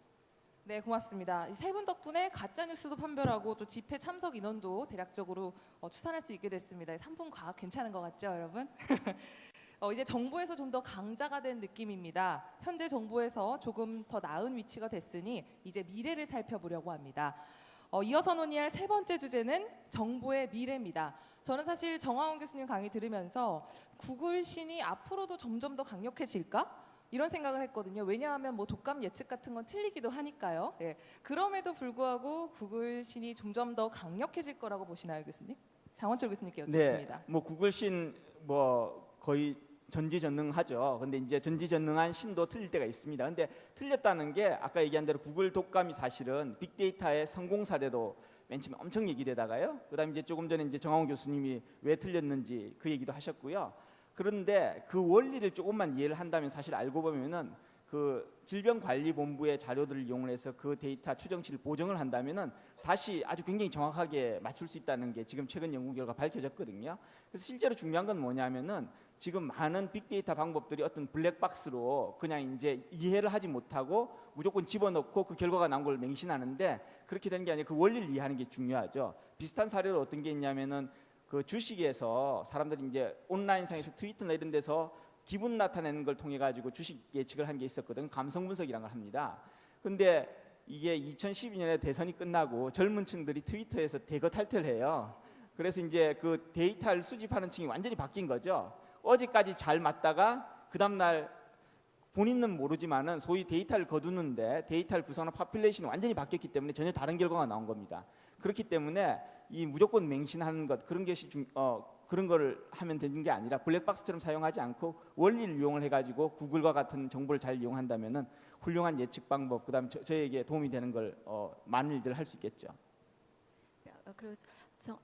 A: 네, 고맙습니다. 이 세 분 덕분에 가짜 뉴스도 판별하고 또 집회 참석 인원도 대략적으로 추산할 수 있게 됐습니다. 3분 과학 괜찮은 것 같죠, 여러분? 이제 정부에서 좀 더 강자가 된 느낌입니다. 현재 정부에서 조금 더 나은 위치가 됐으니 이제 미래를 살펴보려고 합니다. 이어서 논의할 세 번째 주제는 정보의 미래입니다. 저는 사실 정하원 교수님 강의 들으면서 구글 신이 앞으로도 점점 더 강력해질까? 이런 생각을 했거든요. 왜냐하면 뭐 독감 예측 같은 건 틀리기도 하니까요. 예. 그럼에도 불구하고 구글 신이 점점 더 강력해질 거라고 보시나요, 교수님? 장원철 교수님께 여쭙습니다.
B: 네, 뭐 구글신 뭐 거의 전지전능하죠. 근데 이제 전지전능한 신도 틀릴 때가 있습니다. 근데 틀렸다는 게 아까 얘기한 대로 구글 독감이 사실은 빅데이터의 성공 사례로 맨 처음에 엄청 얘기되다가요. 그다음에 이제 조금 전에 이제 정하원 교수님이 왜 틀렸는지 그 얘기도 하셨고요. 그런데 그 원리를 조금만 이해를 한다면 사실 알고 보면은 그 질병관리본부의 자료들을 이용해서 그 데이터 추정치를 보정을 한다면은 다시 아주 굉장히 정확하게 맞출 수 있다는 게 지금 최근 연구 결과 밝혀졌거든요. 그래서 실제로 중요한 건 뭐냐면은 지금 많은 빅데이터 방법들이 어떤 블랙박스로 그냥 이제 이해를 하지 못하고 무조건 집어넣고 그 결과가 나온 걸 맹신하는데 그렇게 되는 게 아니라 그 원리를 이해하는 게 중요하죠. 비슷한 사례로 어떤 게 있냐면은 그 주식에서 사람들이 이제 온라인상에서 트위터나 이런 데서 기분 나타내는 걸 통해 가지고 주식 예측을 한 게 있었거든. 감성 분석이라는 걸 합니다. 근데 이게 2012년에 대선이 끝나고 젊은 층들이 트위터에서 대거 탈퇴해요. 그래서 이제 그 데이터를 수집하는 층이 완전히 바뀐 거죠. 어제까지 잘 맞다가 그 다음 날 본인은 모르지만은 소위 데이터를 거두는데 데이터를 구성하는 파퓰레이션이 완전히 바뀌었기 때문에 전혀 다른 결과가 나온 겁니다. 그렇기 때문에 이 무조건 맹신하는 것 그런 것이 그런 걸 하면 되는 게 아니라 블랙박스처럼 사용하지 않고 원리를 이용을 해가지고 구글과 같은 정보를 잘 이용한다면은 훌륭한 예측 방법 그다음 저에게 도움이 되는 걸 많은 일들을 할 수 있겠죠.
C: 그리고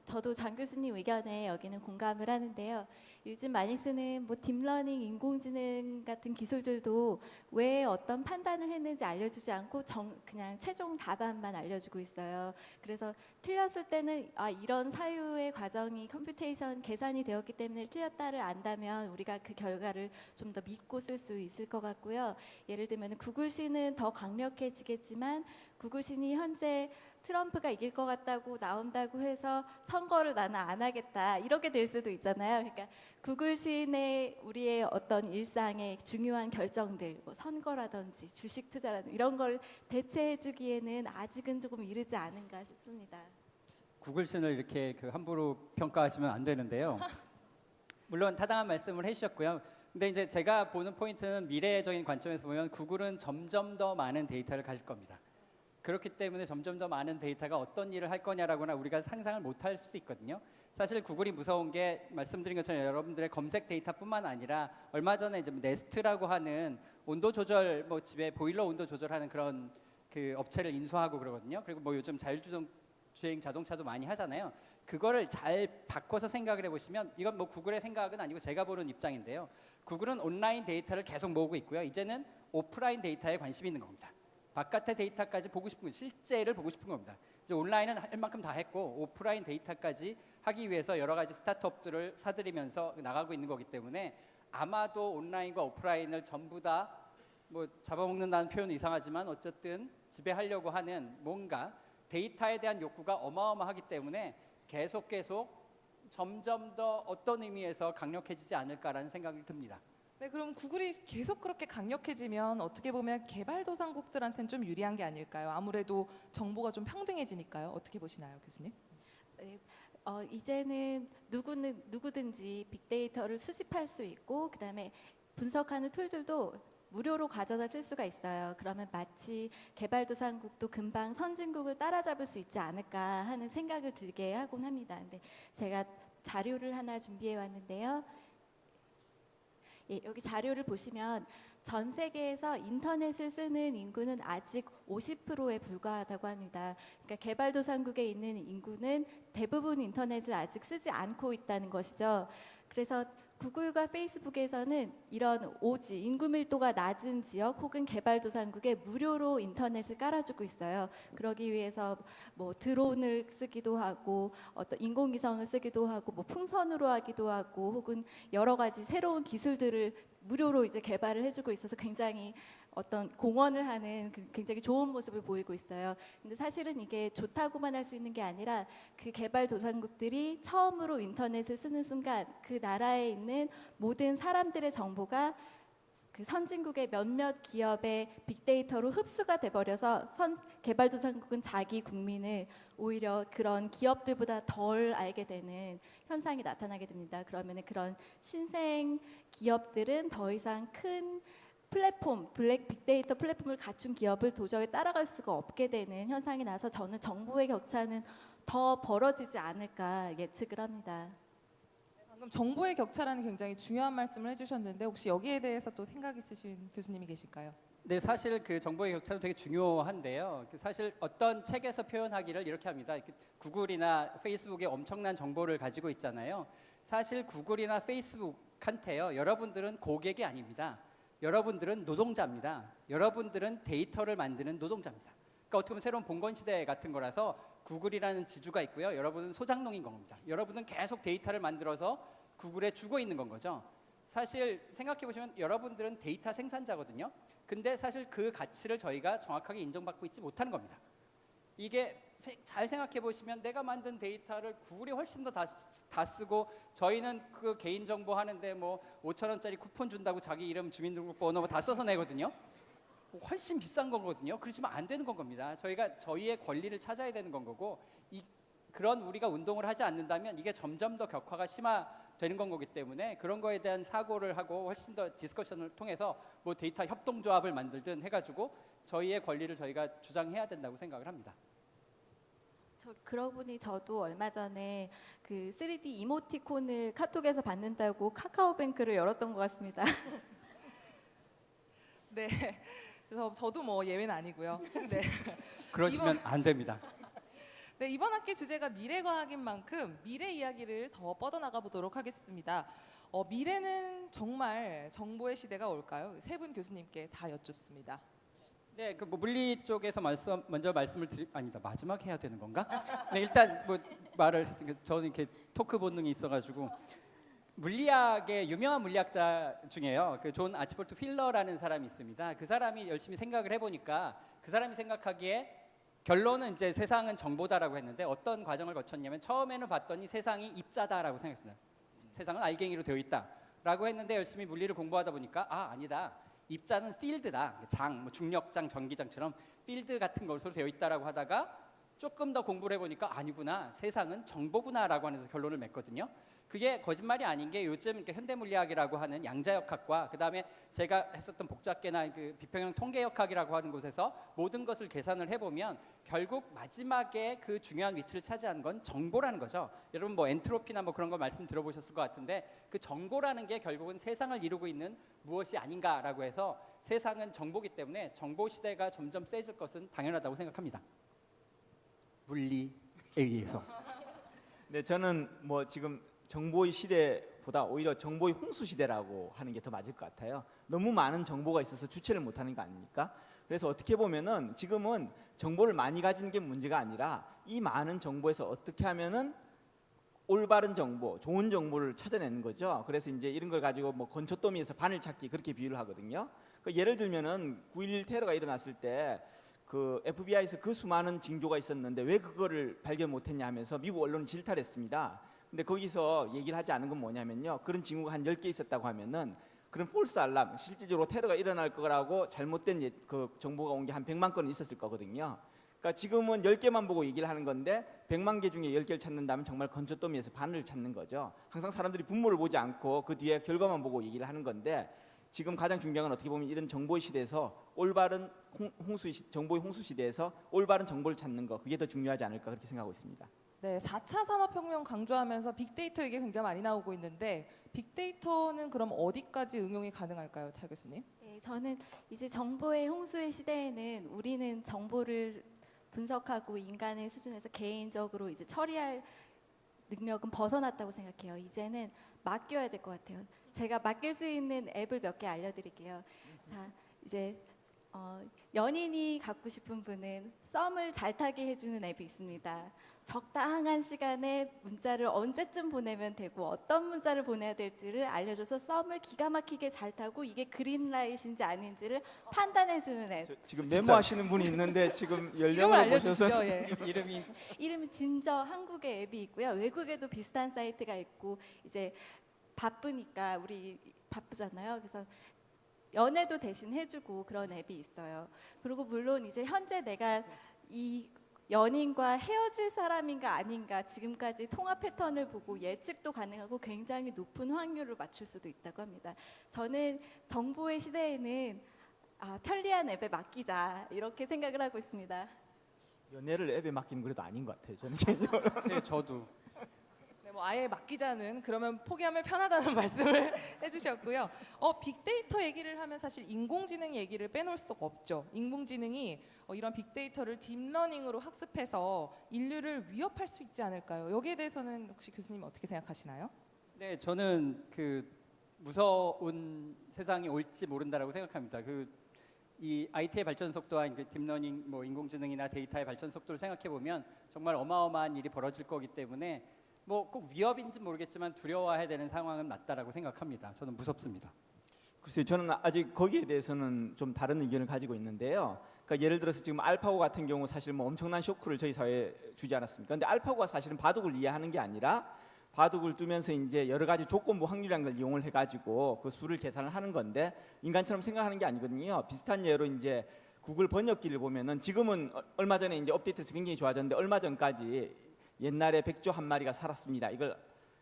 C: 저도 장 교수님 의견에 여기는 공감을 하는데요. 요즘 많이 쓰는 뭐 딥러닝, 인공지능 같은 기술들도 왜 어떤 판단을 했는지 알려주지 않고 그냥 최종 답안만 알려주고 있어요. 그래서 틀렸을 때는 이런 사유의 과정이 컴퓨테이션 계산이 되었기 때문에 틀렸다를 안다면 우리가 그 결과를 좀 더 믿고 쓸 수 있을 것 같고요. 예를 들면 구글신은 더 강력해지겠지만 구글신이 현재 트럼프가 이길 것 같다고 나온다고 해서 선거를 나는 안 하겠다 이렇게 될 수도 있잖아요. 그러니까 구글신의 우리의 어떤 일상의 중요한 결정들, 뭐 선거라든지 주식 투자라든지 이런 걸 대체해주기에는 아직은 조금 이르지 않은가 싶습니다.
D: 구글신을 이렇게 함부로 평가하시면 안 되는데요. 물론 타당한 말씀을 해주셨고요. 근데 이제 제가 보는 포인트는 미래적인 관점에서 보면 구글은 점점 더 많은 데이터를 가질 겁니다. 그렇기 때문에 점점 더 많은 데이터가 어떤 일을 할 거냐라고나 우리가 상상을 못할 수도 있거든요. 사실 구글이 무서운 게 말씀드린 것처럼 여러분들의 검색 데이터뿐만 아니라 얼마 전에 이제 네스트라고 하는 온도 조절, 뭐 집에 보일러 온도 조절하는 그런 그 업체를 인수하고 그러거든요. 그리고 뭐 요즘 자율주행 자동차도 많이 하잖아요. 그거를 잘 바꿔서 생각을 해보시면 이건 뭐 구글의 생각은 아니고 제가 보는 입장인데요. 구글은 온라인 데이터를 계속 모으고 있고요. 이제는 오프라인 데이터에 관심이 있는 겁니다. 바깥의 데이터까지 보고 싶은 거, 실제를 보고 싶은 겁니다. 이제 온라인은 할 만큼 다 했고 오프라인 데이터까지 하기 위해서 여러 가지 스타트업들을 사들이면서 나가고 있는 거기 때문에 아마도 온라인과 오프라인을 전부 다 뭐 잡아먹는다는 표현은 이상하지만 어쨌든 지배하려고 하는 뭔가 데이터에 대한 욕구가 어마어마하기 때문에 계속 점점 더 어떤 의미에서 강력해지지 않을까라는 생각이 듭니다.
A: 네, 그럼 구글이 계속 그렇게 강력해지면 어떻게 보면 개발도상국들한테는 좀 유리한 게 아닐까요? 아무래도 정보가 좀 평등해지니까요. 어떻게 보시나요, 교수님?
C: 네, 이제는 누구든지 빅데이터를 수집할 수 있고 그다음에 분석하는 툴들도 무료로 가져다 쓸 수가 있어요. 그러면 마치 개발도상국도 금방 선진국을 따라잡을 수 있지 않을까 하는 생각을 들게 하곤 합니다. 근데 제가 자료를 하나 준비해 왔는데요. 예, 여기 자료를 보시면 전 세계에서 인터넷을 쓰는 인구는 아직 50%에 불과하다고 합니다. 그러니까 개발도상국에 있는 인구는 대부분 인터넷을 아직 쓰지 않고 있다는 것이죠. 그래서 구글과 페이스북에서는 이런 오지 인구 밀도가 낮은 지역 혹은 개발도상국에 무료로 인터넷을 깔아주고 있어요. 그러기 위해서 뭐 드론을 쓰기도 하고 어떤 인공위성을 쓰기도 하고 뭐 풍선으로 하기도 하고 혹은 여러 가지 새로운 기술들을 무료로 이제 개발을 해주고 있어서 굉장히 어떤 공헌을 하는 굉장히 좋은 모습을 보이고 있어요. 근데 사실은 이게 좋다고만 할 수 있는 게 아니라 그 개발도상국들이 처음으로 인터넷을 쓰는 순간 그 나라에 있는 모든 사람들의 정보가 그 선진국의 몇몇 기업의 빅데이터로 흡수가 돼버려서 개발도상국은 자기 국민을 오히려 그런 기업들보다 덜 알게 되는 현상이 나타나게 됩니다. 그러면 그런 신생 기업들은 더 이상 큰 플랫폼, 빅데이터 플랫폼을 갖춘 기업을 도저히 따라갈 수가 없게 되는 현상이 나서 저는 정보의 격차는 더 벌어지지 않을까 예측을 합니다.
A: 방금 정보의 격차라는 굉장히 중요한 말씀을 해주셨는데 혹시 여기에 대해서 또 생각 있으신 교수님이 계실까요?
D: 네, 사실 그 정보의 격차는 되게 중요한데요. 사실 어떤 책에서 표현하기를 이렇게 합니다. 구글이나 페이스북에 엄청난 정보를 가지고 있잖아요. 사실 구글이나 페이스북한테요, 여러분들은 고객이 아닙니다. 여러분들은 노동자입니다. 여러분들은 데이터를 만드는 노동자입니다. 그러니까 어떻게 보면 새로운 봉건 시대 같은 거라서 구글이라는 지주가 있고요. 여러분은 소장농인 겁니다. 여러분은 계속 데이터를 만들어서 구글에 주고 있는 건 거죠. 사실 생각해 보시면 여러분들은 데이터 생산자거든요. 근데 사실 그 가치를 저희가 정확하게 인정받고 있지 못하는 겁니다. 이게 잘 생각해 보시면 내가 만든 데이터를 구글이 훨씬 더 다 쓰고 저희는 그 개인정보 하는데 뭐 5,000원짜리 쿠폰 준다고 자기 이름 주민등록번호 다 써서 내거든요. 훨씬 비싼 거거든요. 그러시면 안 되는 건 겁니다. 저희가 저희의 권리를 찾아야 되는 건 거고 그런 우리가 운동을 하지 않는다면 이게 점점 더 격화가 심화되는 건 거기 때문에 그런 거에 대한 사고를 하고 훨씬 더 디스커션을 통해서 뭐 데이터 협동조합을 만들든 해가지고 저희의 권리를 저희가 주장해야 된다고 생각을 합니다.
C: 그러고 보니 저도 얼마 전에 그 3D 이모티콘을 카톡에서 받는다고 카카오뱅크를 열었던 것 같습니다.
A: 네. 그래서 저도 뭐 예외는 아니고요. 네.
D: 그러시면 안 됩니다.
A: 네, 이번 학기 주제가 미래과학인 만큼 미래 이야기를 더 뻗어나가 보도록 하겠습니다. 미래는 정말 정보의 시대가 올까요? 세 분 교수님께 다 여쭙습니다.
D: 네, 그 뭐 물리 쪽에서 먼저 말씀을 아니다 마지막 해야 되는 건가? 네, 일단 뭐 말을 저는 이렇게 토크 본능이 있어가지고 물리학의 유명한 물리학자 중에요. 그 존 아치볼트 휠러라는 사람이 있습니다. 그 사람이 열심히 생각을 해보니까 그 사람이 생각하기에 결론은 이제 세상은 정보다라고 했는데 어떤 과정을 거쳤냐면 처음에는 봤더니 세상이 입자다라고 생각했습니다. 세상은 알갱이로 되어 있다라고 했는데 열심히 물리를 공부하다 보니까 아니다. 입자는 필드다. 뭐 중력장, 전기장처럼 필드 같은 것으로 되어 있다라고 하다가 조금 더 공부를 해보니까 아니구나. 세상은 정보구나라고 하면서 결론을 맺거든요. 그게 거짓말이 아닌 게 요즘 현대물리학이라고 하는 양자역학과 그다음에 제가 했었던 복잡계나 그 비평형 통계역학이라고 하는 곳에서 모든 것을 계산을 해보면 결국 마지막에 그 중요한 위치를 차지하는 건 정보라는 거죠. 여러분 뭐 엔트로피나 뭐 그런 거 말씀 들어보셨을 것 같은데 그 정보라는 게 결국은 세상을 이루고 있는 무엇이 아닌가라고 해서 세상은 정보기 때문에 정보 시대가 점점 세질 것은 당연하다고 생각합니다. 물리에 의해서.
B: 네, 저는 뭐 지금 정보의 시대보다 오히려 정보의 홍수 시대라고 하는 게 더 맞을 것 같아요. 너무 많은 정보가 있어서 주체를 못하는 거 아닙니까? 그래서 어떻게 보면은 지금은 정보를 많이 가지는 게 문제가 아니라 이 많은 정보에서 어떻게 하면은 올바른 정보, 좋은 정보를 찾아내는 거죠. 그래서 이제 이런 걸 가지고 뭐 건초더미에서 바늘 찾기 그렇게 비유를 하거든요. 그러니까 예를 들면은 9.11 테러가 일어났을 때 그 FBI에서 그 수많은 징조가 있었는데 왜 그거를 발견 못했냐 하면서 미국 언론이 질타했습니다. 근데 거기서 얘기를 하지 않은 건 뭐냐면요. 그런 징후가 한 10개 있었다고 하면은 그런 폴스 알람, 실질적으로 테러가 일어날 거라고 잘못된 그 정보가 온 게 한 100만 건은 있었을 거거든요. 그러니까 지금은 10개만 보고 얘기를 하는 건데 100만 개 중에 10개를 찾는다면 정말 건초더미에서 바늘을 찾는 거죠. 항상 사람들이 분모를 보지 않고 그 뒤에 결과만 보고 얘기를 하는 건데 지금 가장 중요한 건 어떻게 보면 이런 정보의 시대에서 올바른 정보의 홍수 시대에서 올바른 정보를 찾는 거 그게 더 중요하지 않을까 그렇게 생각하고 있습니다.
A: 네, 4차 산업혁명 강조하면서 빅데이터 얘기 굉장히 많이 나오고 있는데 빅데이터는 그럼 어디까지 응용이 가능할까요, 차 교수님?
C: 네, 저는 이제 정보의 홍수의 시대에는 우리는 정보를 분석하고 인간의 수준에서 개인적으로 이제 처리할 능력은 벗어났다고 생각해요. 이제는 맡겨야 될 것 같아요. 제가 맡길 수 있는 앱을 몇 개 알려드릴게요. 자, 이제 연인이 갖고 싶은 분은 썸을 잘 타게 해주는 앱이 있습니다. 적당한 시간에 문자를 언제쯤 보내면 되고 어떤 문자를 보내야 될지를 알려줘서 썸을 기가 막히게 잘 타고 이게 그린라이트인지 아닌지를 판단해주는 앱.
B: 지금 메모하시는 분이 있는데 지금
A: 이름을
B: 연령을 보셔서
A: 알려주시죠. 예.
D: 이름이
C: 이름은 진저 한국의 앱이 있고요. 외국에도 비슷한 사이트가 있고 이제 바쁘니까 우리 바쁘잖아요. 그래서 연애도 대신 해주고 그런 앱이 있어요. 그리고 물론 이제 현재 내가 이 연인과 헤어질 사람인가 아닌가 지금까지 통화 패턴을 보고 예측도 가능하고 굉장히 높은 확률을 맞출 수도 있다고 합니다. 저는 정보의 시대에는 편리한 앱에 맡기자 이렇게 생각을 하고 있습니다.
B: 연애를 앱에 맡기는 그래도 아닌 것 같아요. 저는
D: 네, 저도
A: 네, 뭐 아예 맡기자는 그러면 포기하면 편하다는 말씀을 해주셨고요. 빅데이터 얘기를 하면 사실 인공지능 얘기를 빼놓을 수가 없죠. 인공지능이 이런 빅데이터를 딥러닝으로 학습해서 인류를 위협할 수 있지 않을까요? 여기에 대해서는 혹시 교수님 어떻게 생각하시나요?
D: 네, 저는 그 무서운 세상이 올지 모른다라고 생각합니다. 이 IT의 발전 속도와 딥러닝, 뭐 인공지능이나 데이터의 발전 속도를 생각해 보면 정말 어마어마한 일이 벌어질 거기 때문에 뭐 꼭 위협인지 모르겠지만 두려워해야 되는 상황은 맞다라고 생각합니다. 저는 무섭습니다.
B: 글쎄요, 저는 아직 거기에 대해서는 좀 다른 의견을 가지고 있는데요. 그러니까 예를 들어서 지금 알파고 같은 경우 사실 뭐 엄청난 쇼크를 저희 사회에 주지 않았습니까? 근데 알파고가 사실은 바둑을 이해하는 게 아니라 바둑을 두면서 이제 여러 가지 조건부 확률이라는 걸 이용을 해가지고 그 수를 계산을 하는 건데 인간처럼 생각하는 게 아니거든요. 비슷한 예로 이제 구글 번역기를 보면은 지금은 얼마 전에 이제 업데이트해서 굉장히 좋아졌는데 얼마 전까지 옛날에 백조 한 마리가 살았습니다. 이걸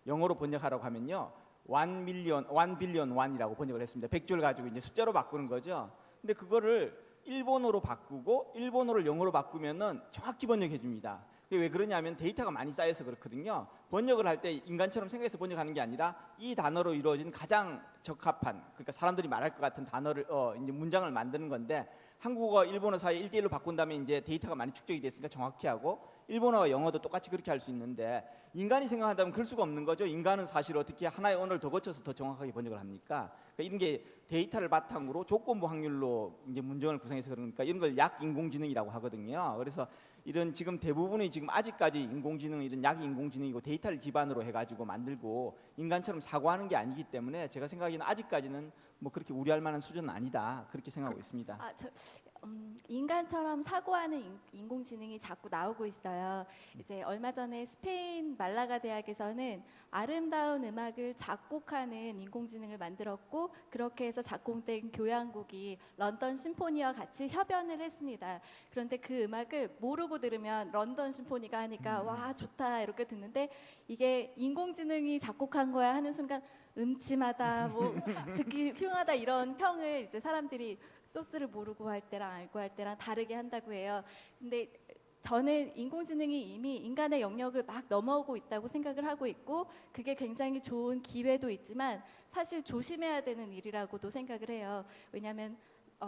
B: 영어로 번역하라고 하면요, 1 빌리언 원이라고 번역을 했습니다. 백조를 가지고 이제 숫자로 바꾸는 거죠. 근데 그거를 일본어로 바꾸고 일본어를 영어로 바꾸면은 정확히 번역해 줍니다. 그게 왜 그러냐면 데이터가 많이 쌓여서 그렇거든요. 번역을 할 때 인간처럼 생각해서 번역하는 게 아니라 이 단어로 이루어진 가장 적합한, 그러니까 사람들이 말할 것 같은 단어를 이제 문장을 만드는 건데 한국어, 일본어 사이 1대1로 바꾼 다음에 이제 데이터가 많이 축적이 됐으니까 정확히 하고 일본어와 영어도 똑같이 그렇게 할 수 있는데 인간이 생각한다면 그럴 수가 없는 거죠. 인간은 사실 어떻게 하나의 언어를 더 거쳐서 더 정확하게 번역을 합니까? 그러니까 이런 게 데이터를 바탕으로 조건부 확률로 이제 문장을 구성해서 그러니까 이런 걸 약 인공지능이라고 하거든요. 그래서 이런 지금 대부분의 지금 아직까지 인공지능 이런 약 인공지능이고 데이터를 기반으로 해가지고 만들고 인간처럼 사고하는 게 아니기 때문에 제가 생각에는 아직까지는 뭐 그렇게 우려할 만한 수준은 아니다 그렇게 생각하고 있습니다.
C: 인간처럼 사고하는 인공지능이 자꾸 나오고 있어요. 이제 얼마 전에 스페인 말라가 대학에서는 아름다운 음악을 작곡하는 인공지능을 만들었고 그렇게 해서 작곡된 교향곡이 런던 심포니와 같이 협연을 했습니다. 그런데 그 음악을 모르고 들으면 런던 심포니가 하니까 와 좋다 이렇게 듣는데 이게 인공지능이 작곡한 거야 하는 순간 음침하다, 뭐 듣기 흉하다 이런 평을 이제 사람들이 소스를 모르고 할 때랑 알고 할 때랑 다르게 한다고 해요. 근데 저는 인공지능이 이미 인간의 영역을 막 넘어오고 있다고 생각을 하고 있고 그게 굉장히 좋은 기회도 있지만 사실 조심해야 되는 일이라고도 생각을 해요. 왜냐하면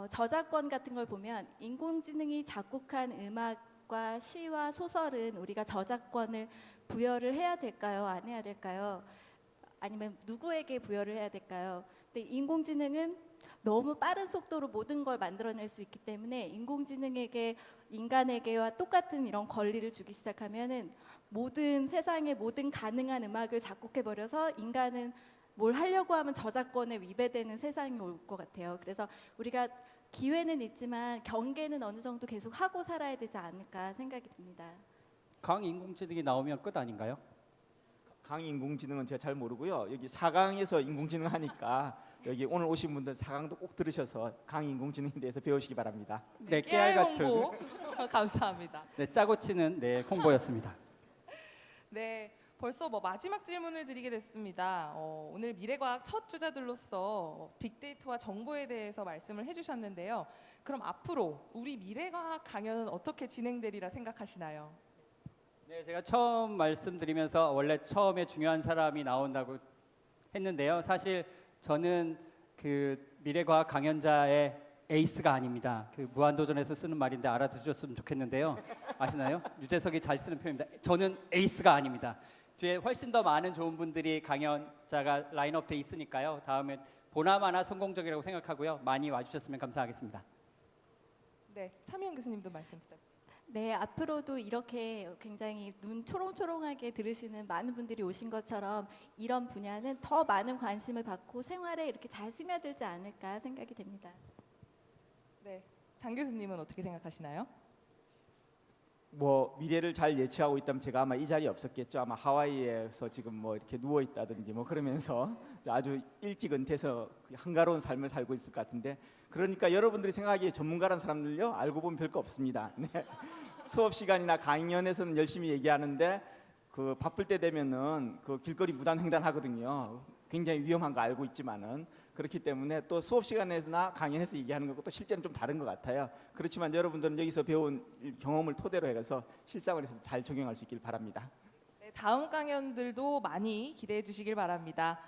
C: 저작권 같은 걸 보면 인공지능이 작곡한 음악과 시와 소설은 우리가 저작권을 부여를 해야 될까요? 안 해야 될까요? 아니면 누구에게 부여를 해야 될까요? 근데 인공지능은 너무 빠른 속도로 모든 걸 만들어낼 수 있기 때문에 인공지능에게 인간에게와 똑같은 이런 권리를 주기 시작하면은 모든 세상의 모든 가능한 음악을 작곡해 버려서 인간은 뭘 하려고 하면 저작권에 위배되는 세상이 올 것 같아요. 그래서 우리가 기회는 있지만 경계는 어느 정도 계속 하고 살아야 되지 않을까 생각이 듭니다.
D: 강인공지능이 나오면 끝 아닌가요?
B: 강인공지능은 제가 잘 모르고요. 여기 4강에서 인공지능 하니까 여기 오늘 오신 분들 4강도 꼭 들으셔서 강인공지능에 대해서 배우시기 바랍니다.
D: 네,
A: 깨알
D: 깨알 같은
A: 홍보 감사합니다.
D: 네, 짜고 치는 네, 홍보였습니다.
A: 네, 벌써 뭐 마지막 질문을 드리게 됐습니다. 오늘 미래과학 첫 주자들로서 빅데이터와 정보에 대해서 말씀을 해주셨는데요. 그럼 앞으로 우리 미래과학 강연은 어떻게 진행되리라 생각하시나요?
D: 네, 제가 처음 말씀드리면서 원래 처음에 중요한 사람이 나온다고 했는데요. 사실 저는 그 미래과학 강연자의 에이스가 아닙니다. 그 무한도전에서 쓰는 말인데 알아두셨으면 좋겠는데요. 아시나요? 유재석이 잘 쓰는 표현입니다. 저는 에이스가 아닙니다. 뒤에 훨씬 더 많은 좋은 분들이 강연자가 라인업 돼 있으니까요. 다음에 보나마나 성공적이라고 생각하고요. 많이 와주셨으면 감사하겠습니다.
A: 네, 차미연 교수님도 말씀 부탁드립니다.
C: 네, 앞으로도 이렇게 굉장히 눈 초롱초롱하게 들으시는 많은 분들이 오신 것처럼 이런 분야는 더 많은 관심을 받고 생활에 이렇게 잘 스며들지 않을까 생각이 됩니다.
A: 네, 장 교수님은 어떻게 생각하시나요?
B: 뭐 미래를 잘 예측하고 있다면 제가 아마 이 자리에 없었겠죠. 아마 하와이에서 지금 뭐 이렇게 누워 있다든지 뭐 그러면서 아주 일찍 은퇴해서 한가로운 삶을 살고 있을 것 같은데, 그러니까 여러분들이 생각하기에 전문가란 사람들요, 알고 보면 별거 없습니다. 네. 수업 시간이나 강연에서는 열심히 얘기하는데 그 바쁠 때 되면은 그 길거리 무단 횡단하거든요. 굉장히 위험한 거 알고 있지만은, 그렇기 때문에 또 수업 시간에서나 강연에서 얘기하는 것과 또 실제는 좀 다른 것 같아요. 그렇지만 여러분들은 여기서 배운 경험을 토대로 해서 실생활에서 잘 적용할 수 있길 바랍니다.
A: 네, 다음 강연들도 많이 기대해 주시길 바랍니다.